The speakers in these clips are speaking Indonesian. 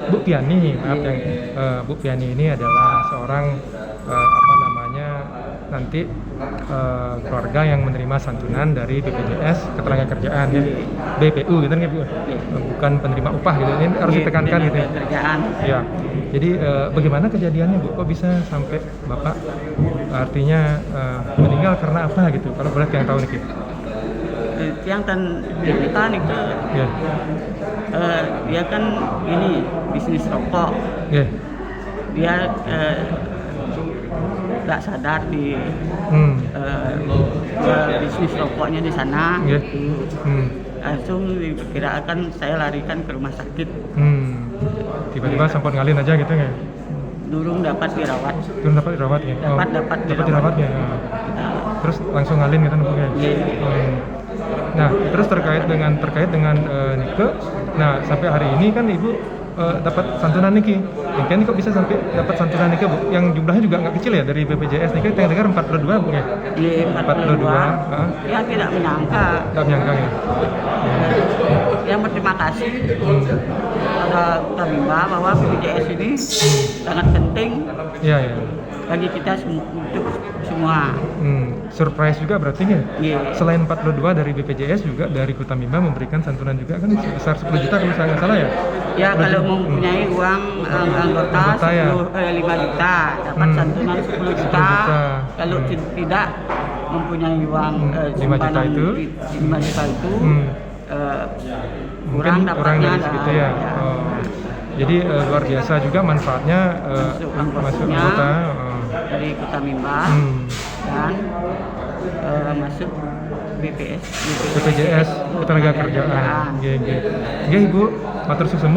Bu Piani, maaf yang Bu Piani ini adalah seorang nanti keluarga yang menerima santunan dari BPJS Ketenagakerjaan ya, BPU gitu kan ya Bu, bukan penerima upah gitu, ini harus ditekankan gitu ya. Ya, jadi bagaimana kejadiannya Bu, kok bisa sampai Bapak artinya meninggal karena apa gitu, kalau boleh yang tahu nih gitu. Yang kita itu Ya. Dia kan ini bisnis rokok. Ya. Dia nggak sadar di bisnis rokoknya di sana. Langsung diperkirakan saya larikan ke rumah sakit. Tiba-tiba sempat ngalin aja gitu ya? Durung dapat dirawat. Ya? Dapat dirawat ya. Terus langsung ngalin gitu ya? Nah, terus terkait dengan Nike, nah sampai hari ini kan Ibu dapat santunan Niki. Mungkin kok bisa sampai dapat santunan Niki Bu? Yang jumlahnya juga nggak kecil ya dari BPJS Niki. Kita dengar 42 Bu ya? Iya, 42. Ya tidak menyangka. Tidak menyangka ya. Yang berterima kasih pada Tamimba bahwa BPJS ini sangat penting. Iya. Bagi kita untuk semua. Surprise juga berarti ya? Yeah. Selain 42 dari BPJS juga dari Kutamimba memberikan santunan juga kan sebesar 10 juta kalau saya nggak salah ya? Ya kalau mempunyai uang anggota 5 juta dapat santunan 10 juta. Kalau tidak mempunyai uang 5 juta itu kurang dapatnya gitu ya. Jadi luar biasa juga manfaatnya masuk anggota dari Kutamimba dan masuk BPJS Ketenagakerjaan. Nggih Ibu, matur suwun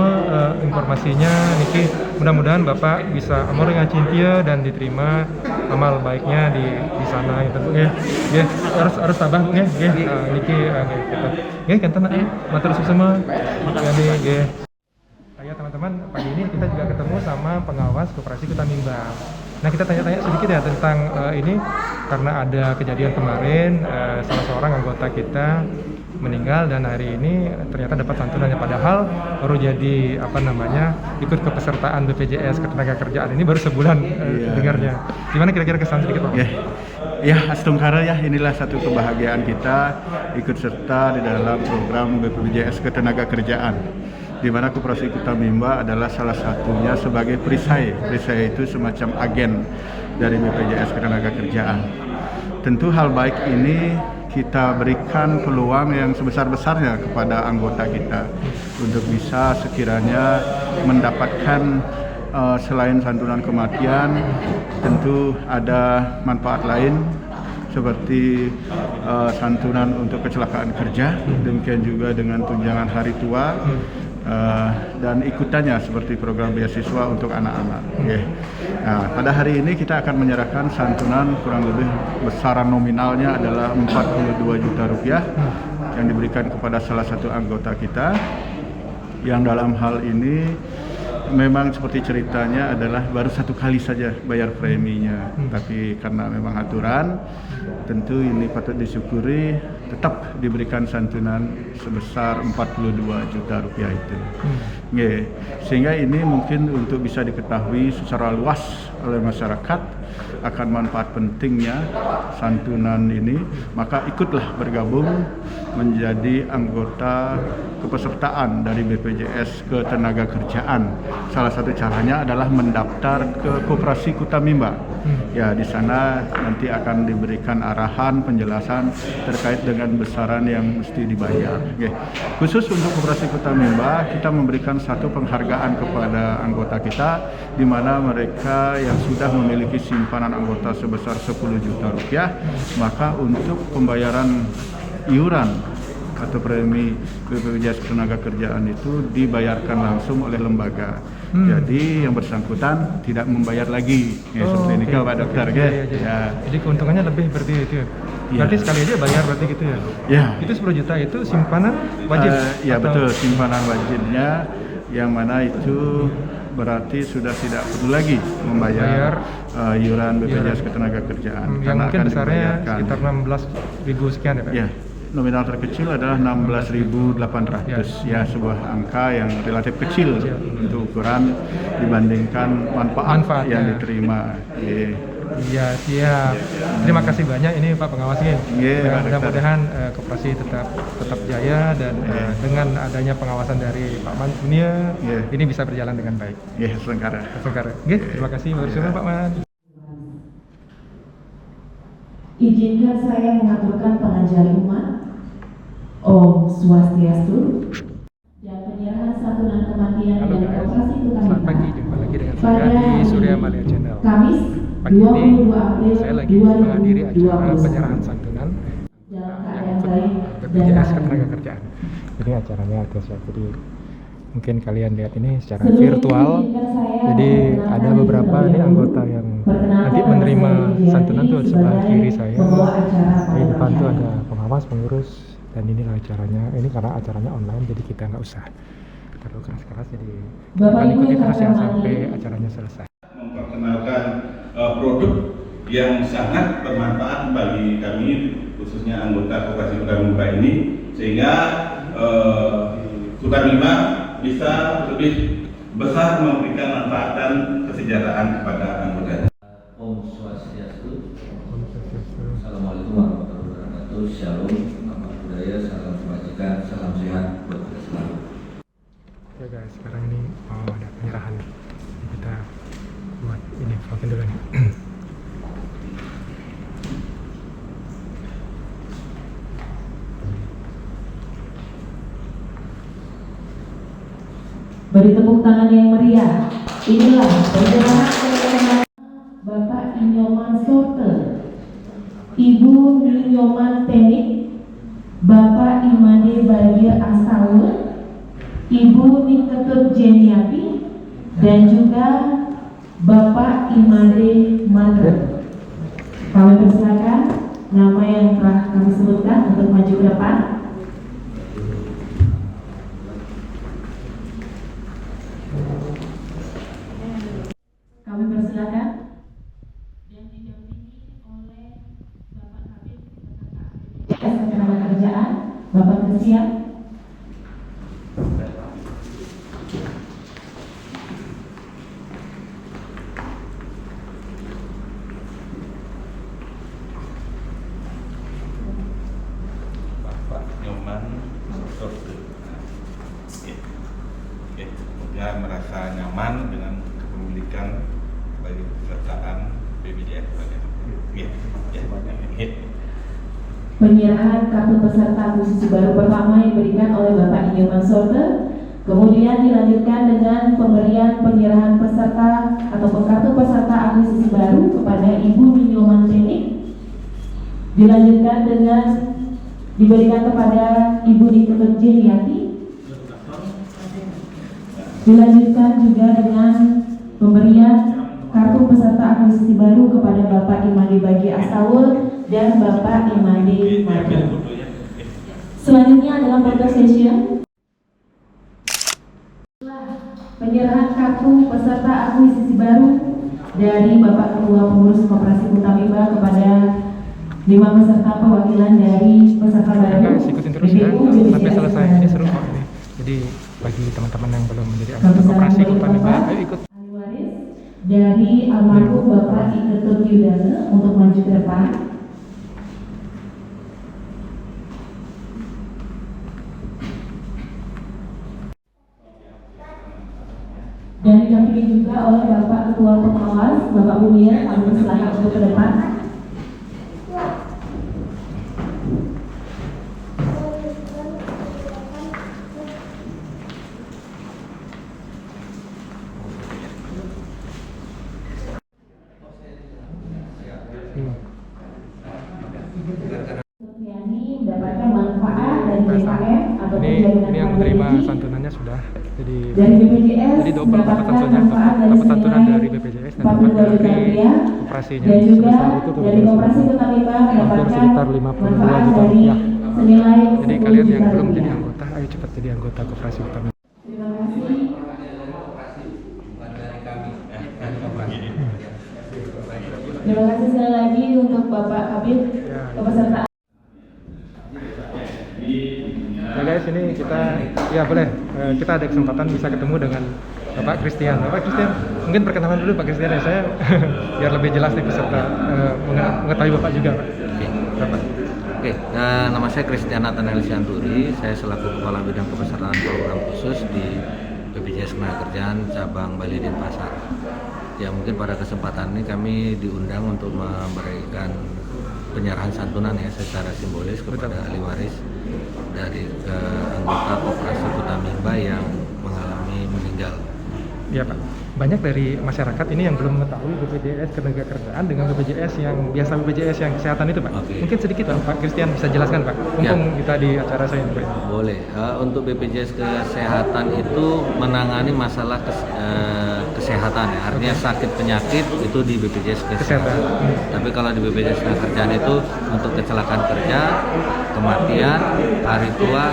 informasinya niki. Mudah-mudahan Bapak bisa amor ngacintia dan diterima amal baiknya di sana gitu Bu nggih. Nggih, harus tabah Bu nggih. Niki kita. Nggih kanten matur suwun. Nggih. Ya teman-teman, pagi ini kita juga ketemu sama pengawas Koperasi Kutamimba. Nah kita tanya-tanya sedikit ya tentang ini, karena ada kejadian kemarin salah seorang anggota kita meninggal dan hari ini ternyata dapat santunannya, padahal baru jadi ikut kepesertaan BPJS Ketenagakerjaan ini baru sebulan dengarnya. Gimana kira-kira kesan sedikit Pak? Ya, astungkara ya, inilah satu kebahagiaan kita ikut serta di dalam program BPJS Ketenagakerjaan, di mana Koperasi Kutamimba adalah salah satunya sebagai perisai. Perisai itu semacam agen dari BPJS Ketenagakerjaan. Tentu hal baik ini kita berikan peluang yang sebesar-besarnya kepada anggota kita untuk bisa sekiranya mendapatkan selain santunan kematian, tentu ada manfaat lain seperti santunan untuk kecelakaan kerja, demikian juga dengan tunjangan hari tua, dan ikutannya seperti program beasiswa untuk anak-anak. Nah, pada hari ini kita akan menyerahkan santunan kurang lebih besaran nominalnya adalah 42 juta rupiah yang diberikan kepada salah satu anggota kita, yang dalam hal ini memang seperti ceritanya adalah baru satu kali saja bayar preminya, tapi karena memang aturan, tentu ini patut disyukuri, tetap diberikan santunan sebesar 42 juta rupiah itu. Sehingga ini mungkin untuk bisa diketahui secara luas oleh masyarakat akan manfaat pentingnya santunan ini, maka ikutlah bergabung menjadi anggota kepesertaan dari BPJS Ketenagakerjaan. Salah satu caranya adalah mendaftar ke Koperasi Kutamimba. Ya, di sana nanti akan diberikan arahan, penjelasan terkait dengan besaran yang mesti dibayar. Khusus untuk Koperasi Kutamimba, kita memberikan satu penghargaan kepada anggota kita, di mana mereka yang sudah memiliki simpanan anggota sebesar 10 juta rupiah, maka untuk pembayaran iuran atau premi BPJS Ketenagakerjaan itu dibayarkan langsung oleh lembaga. Jadi yang bersangkutan tidak membayar lagi. Seperti ini Pak Dokter. Jadi keuntungannya lebih berarti itu ya? Berarti sekali aja bayar berarti gitu ya? Itu 10 juta itu simpanan wajib? Betul, simpanan wajibnya, yang mana itu berarti sudah tidak perlu lagi membayar iuran BPJS Ketenagakerjaan. Yang mungkin besarnya sekitar 16.000 sekian ya Pak? nominal terkecil adalah 16.800 ya, sebuah angka yang relatif kecil untuk ukuran dibandingkan manfaat yang diterima. Iya, siap. Terima kasih banyak ini Pak Pengawasnya. Mudah-mudahan koperasi tetap jaya dan dengan adanya pengawasan dari Pak Man Dunia ini bisa berjalan dengan baik. Selengkara. Terima kasih Pak Man. Izinkan saya mengaturkan pengajian umat. Om Swastiastu. Dan penyerahan santunan kematian dan operasi Selamat pagi, jumpa lagi dengan saya di Surya Malia Channel. Kamis, Pagi 22 ini April saya lagi menghadiri acara 2021. penyerahan santunan Dalam yang keadaan ikut baik dan BPJS bahagia. Ketenagakerjaan. Jadi acaranya dahsyat. Jadi mungkin kalian lihat ini secara Sebelum virtual. itu, izinkan saya Jadi memperkenalkan ada diri beberapa terlebih ini dahulu. anggota yang Perkenalkan, nanti nama menerima saya Widianti santunan tuh di sebelah sebagai kiri saya. pembawa acara Di pada depan pagi tuh hari. ada pengawas, pengurus, dan inilah acaranya. Ini karena acaranya online jadi kita nggak usah terlalu keras-keras, jadi Bapak kalian Ibu ikuti yang terus ya kami sampai hormati, acaranya selesai. Memperkenalkan produk yang sangat bermanfaat bagi kami, khususnya anggota Koperasi Sukarmimba ini, sehingga Sukarmimba bisa lebih besar memberikan manfaat dan kesejahteraan kepada anggotanya. Om Swastiastu. Assalamualaikum warahmatullahi wabarakatuh. Shalom, nama budaya, salam kebajikan, salam sehat buat kita selalu. Ya guys, sekarang ini mau ada penyerahan. Jadi kita buat ini vlogin dulu nih. Beri tepuk tangan yang meriah. Inilah penyerahan kepada Bapak Inyoman Sorte, Ibu Ninyoman Tenik, Bapak Imade Bagia Asawe, Ibu Niketut Jeniati, dan juga Bapak Imade Madre. Kami persilakan nama yang telah kami sebutkan untuk maju ke depan. Kami persilakan dan didampingi oleh Bapak Habib beserta Ketenagakerjaan, Bapak Kesiap. Bapak Nyoman Sorte. Dia merasa nyaman dengan kepemilikan bagi pesertaan BPJS. Penyerahan kartu peserta akuisisi baru pertama yang diberikan oleh Bapak Inyoman Sorte, kemudian dilanjutkan dengan pemberian penyerahan peserta atau kartu peserta akuisisi baru kepada Ibu Ninyoman Tenik, dilanjutkan dengan diberikan kepada Ibu Niketut Jeniati, dilanjutkan juga dengan pemberian kartu peserta akuisisi baru kepada Bapak Imade Bagi Asawul dan Bapak Imade Madre. Selanjutnya adalah photo session. Penyerahan kartu peserta akuisisi baru dari Bapak Ketua Pengurus Koperasi Sukarmimba kepada 5 peserta perwakilan dari peserta baru. Guys, ikutin terus ya sampai selesai. Ini seru kok ini. Jadi bagi teman-teman yang belum menjadi anggota Koperasi Sukarmimba, ayo ikut. Ahli waris dari almarhum Bapak Iketut Yudana untuk maju ke depan. Dan didampingi juga oleh Bapak Ketua Pengawas, Bapak Bumian, kami persilakan untuk ke depan. Yani mendapatkan manfaat dari BKM atau jaminan Ini yang menerima harga santunannya sudah. Jadi dari BPJS jadi double dapat mendapatkan santunannya, manfaat dapat santunan senilai dari BPJS dan 42 dapat juta dari rupiah, koperasinya dan juga sebesar itu tuh dari Koperasi Sukarmimba mendapatkan sekitar 52 manfaat juta dari rupiah. senilai Jadi 10 kalian yang juta belum rupiah. jadi anggota, ayo cepat jadi anggota Koperasi Sukarmimba. Terima kasih. Bukan dari kami. Terima kasih sekali lagi untuk Bapak Habib kepesertaan. kita boleh kita ada kesempatan bisa ketemu dengan Bapak Christian. Bapak Christian, mungkin perkenalan dulu Pak Christian ya, saya biar lebih jelas nih peserta mengetahui Bapak juga Pak. Bapak. Oke, nama saya Christian Nathanael Sianturi. Saya selaku Kepala Bidang Kepesertaan Program Khusus di BPJS Ketenagakerjaan Cabang Bali Denpasar. Ya, mungkin pada kesempatan ini kami diundang untuk memberikan penyerahan santunan ya secara simbolis kepada ahli waris dari anggota Koperasi Kutamimba yang mengalami meninggal. Ya Pak, banyak dari masyarakat ini yang belum mengetahui BPJS Ketenagakerjaan dengan BPJS yang biasa BPJS yang kesehatan itu Pak. Oke. Mungkin sedikit Pak Christian bisa jelaskan Pak, mumpung kita di acara saya Pak. Boleh. Untuk BPJS Kesehatan itu menangani masalah kesehatan ya, artinya sakit penyakit itu di BPJS Kesehatan. Tapi kalau di BPJS Ketenagakerjaan itu untuk kecelakaan kerja, kematian, hari tua,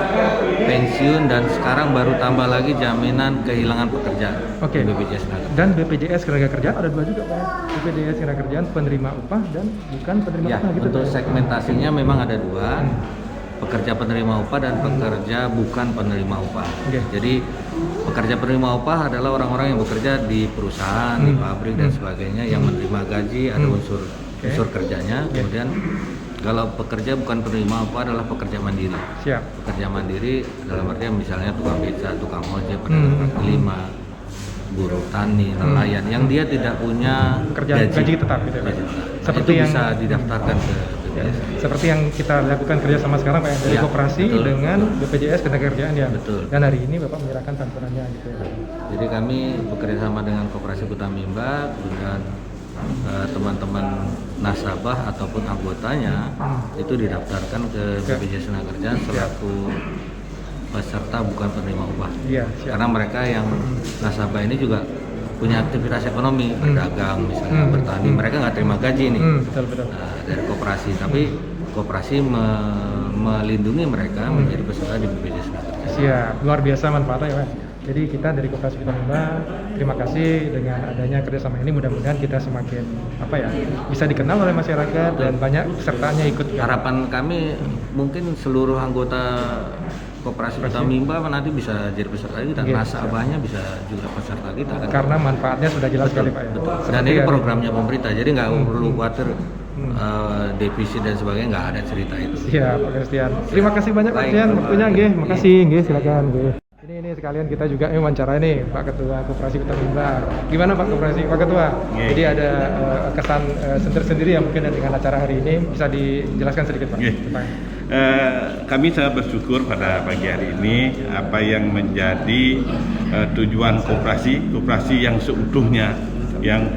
pensiun, dan sekarang baru tambah lagi jaminan kehilangan pekerjaan. Oke. BPJS Ketenagakerjaan. Dan BPJS Ketenagakerjaan ada dua juga Pak. BPJS Ketenagakerjaan penerima upah dan bukan penerima Ya, upah gitu. untuk Pak. segmentasinya memang ada dua. Pekerja penerima upah dan pekerja bukan penerima upah. Oke. Jadi pekerja penerima upah adalah orang-orang yang bekerja di perusahaan, di pabrik dan sebagainya yang menerima gaji, ada unsur kerjanya. Kemudian kalau pekerja bukan penerima upah adalah pekerja mandiri. Siap. Pekerja mandiri dalam artian misalnya tukang beca, tukang ojek, pedagang kaki lima, buruh tani, nelayan yang dia tidak punya gaji tetap gitu ya Pak. Gaji tetap. Seperti itu yang bisa didaftarkan ke BPJS. seperti yang kita lakukan kerja sama sekarang Pak, dari Ya, koperasi betul, dengan BPJS Ketenagakerjaan ya. Betul. Dan hari ini Bapak menyerahkan santunannya gitu ya. Jadi kami bekerja sama dengan Koperasi Kutamimba dan teman-teman nasabah ataupun anggotanya itu didaftarkan ke BPJS Ketenagakerjaan selaku peserta bukan penerima upah. Iya, siap. Karena mereka yang nasabah ini juga punya aktivitas ekonomi, berdagang misalnya, bertani, mereka nggak terima gaji nih Betul. dari koperasi, tapi koperasi melindungi mereka menjadi peserta di BPJS Ketenagakerjaan. Siap, luar biasa manfaatnya ya Pak. Jadi kita dari Koperasi Kutamimba terima kasih dengan adanya kerjasama ini, mudah-mudahan kita semakin bisa dikenal oleh masyarakat dan banyak pesertanya ikut. Harapan kami mungkin seluruh anggota Koperasi Kutamimba nanti bisa jadi peserta kita, nasabahnya bisa juga peserta kita kan. Karena manfaatnya sudah jelas sekali Pak ya. Betul. Dan ini programnya pemerintah, jadi nggak perlu khawatir defisit dan sebagainya, nggak ada cerita itu. Siap Pak Christian. Terima kasih banyak Pak Christian waktunya nggih. Makasih nggih, silakan nggih. Ini sekalian kita juga wawancara nih Pak Ketua Koperasi Kutamimba. Gimana Pak Ketua? Jadi ada kesan sendiri yang mungkin dengan acara hari ini bisa dijelaskan sedikit Pak. Kami sangat bersyukur pada pagi hari ini apa yang menjadi tujuan koperasi yang seutuhnya, yang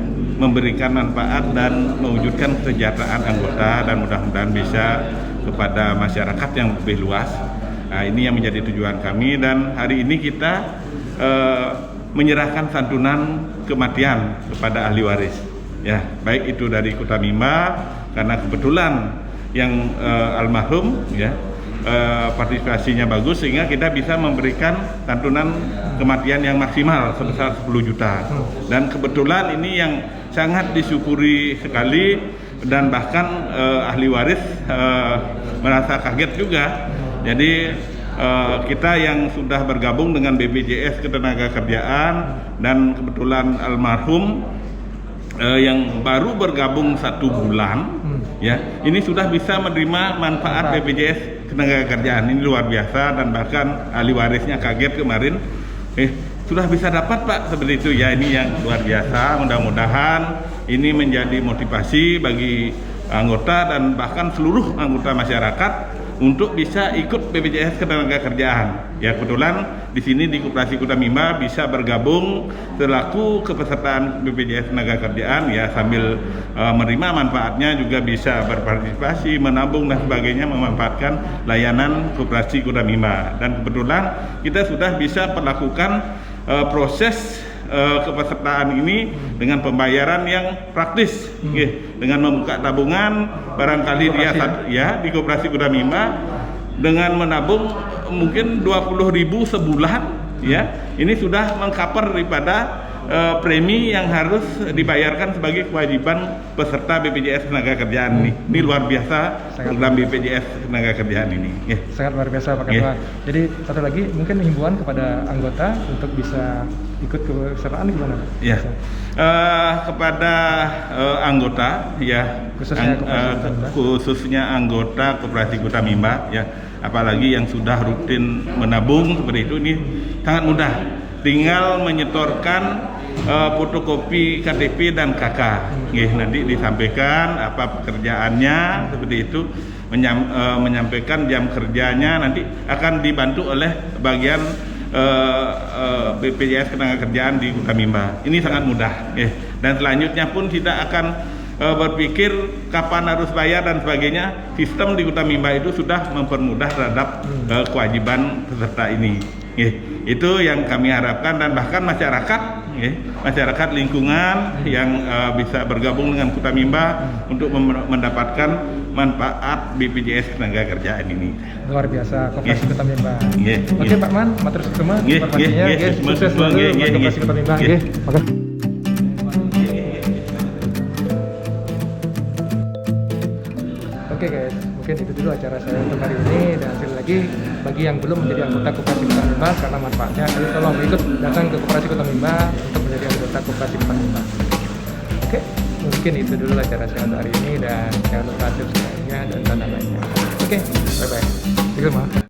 memberikan manfaat dan mewujudkan kesejahteraan anggota dan mudah-mudahan bisa kepada masyarakat yang lebih luas. Nah, ini yang menjadi tujuan kami, dan hari ini kita menyerahkan santunan kematian kepada ahli waris. Ya, baik itu dari Kutamimba karena kebetulan yang almarhum ya partisipasinya bagus sehingga kita bisa memberikan santunan kematian yang maksimal sebesar 10 juta. Dan kebetulan ini yang sangat disyukuri sekali, dan bahkan ahli waris merasa kaget juga. Jadi kita yang sudah bergabung dengan BPJS Ketenagakerjaan dan kebetulan almarhum yang baru bergabung 1 bulan, ya ini sudah bisa menerima manfaat BPJS Ketenagakerjaan. Ini luar biasa, dan bahkan ahli warisnya kaget kemarin, sudah bisa dapat Pak seperti itu ya. Ini yang luar biasa. Mudah-mudahan ini menjadi motivasi bagi anggota dan bahkan seluruh anggota masyarakat untuk bisa ikut BPJS Ketenagakerjaan. Ya kebetulan di sini di Koperasi Kutamimba bisa bergabung selaku kepesertaan BPJS Ketenagakerjaan ya, sambil menerima manfaatnya juga bisa berpartisipasi, menabung dan sebagainya, memanfaatkan layanan Koperasi Kutamimba. Dan kebetulan kita sudah bisa melakukan proses kepesertaan ini dengan pembayaran yang praktis, dengan membuka tabungan barangkali dia di Koperasi Kutamimba dengan menabung mungkin 20.000 sebulan ya, ini sudah mengcover daripada premi yang harus dibayarkan sebagai kewajiban peserta BPJS Ketenagakerjaan ini. Ini luar biasa program BPJS Ketenagakerjaan ini. Sangat luar biasa Pak Ketua. Jadi satu lagi mungkin himbauan kepada anggota untuk bisa ikut kepesertaan gimana Pak? Ya, kepada anggota ya, khususnya anggota Koperasi Kota Mimba ya, apalagi yang sudah rutin menabung seperti itu, ini sangat mudah. Tinggal menyetorkan fotokopi KTP dan KK. Nanti disampaikan apa pekerjaannya seperti itu, menyampaikan jam kerjanya, nanti akan dibantu oleh bagian BPJS Ketenagakerjaan di Kota Mimba. Ini sangat mudah. Dan selanjutnya pun tidak akan berpikir kapan harus bayar dan sebagainya. Sistem di Kota Mimba itu sudah mempermudah terhadap kewajiban peserta ini. Itu yang kami harapkan, dan bahkan masyarakat lingkungan yang bisa bergabung dengan Kota Mimba untuk mendapatkan manfaat BPJS Ketenagakerjaan ini. Luar biasa Koperasi Kota Mimba. Oke Pak Man, matur suwun informasinya. Sukses selalu buat Koperasi Kota Mimba. Makasih. Oke guys, mungkin itu dulu acara saya untuk hari ini, dan sekali lagi bagi yang belum menjadi anggota Koperasi Kota Mimba karena manfaatnya, jadi tolong ikut datang ke Koperasi Kota Mimba untuk menjadi anggota Koperasi Kota Mimba. Oke, mungkin itu dulu acara saya untuk hari ini, dan jangan lupa subscribe-nya dan tanda lainnya. Oke, bye bye. Terima kasih.